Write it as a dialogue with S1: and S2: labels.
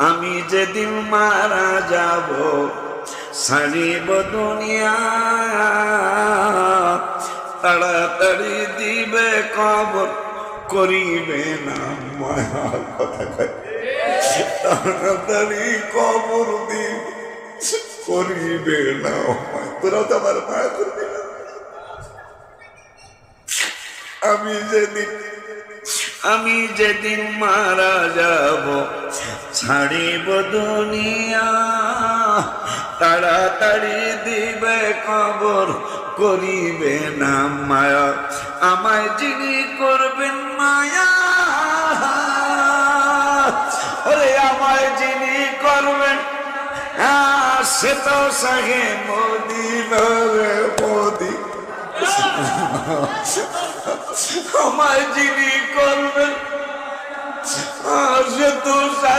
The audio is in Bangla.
S1: আমি যেদিন মারা যাব ছাড়িব দুনিয়া, তাড়াতাড়ি দিবে কবর করিবে না মায়া। কথা কয় তাড়াতাড়ি কবর দিবে করিবে না। তোরাও তো আমার মায়া করবি না। আমি যেদিন মারা যাব ছাড়িব দুনিয়া, তাড়াতাড়ি দিবে কবর করিবে না মায়া। আমায় যিনি করবেন মায়া, ওরে আমায় যিনি করবেন সে তো সাহে মদিনারে মোদি। আমায় যিনি করবেন সে তো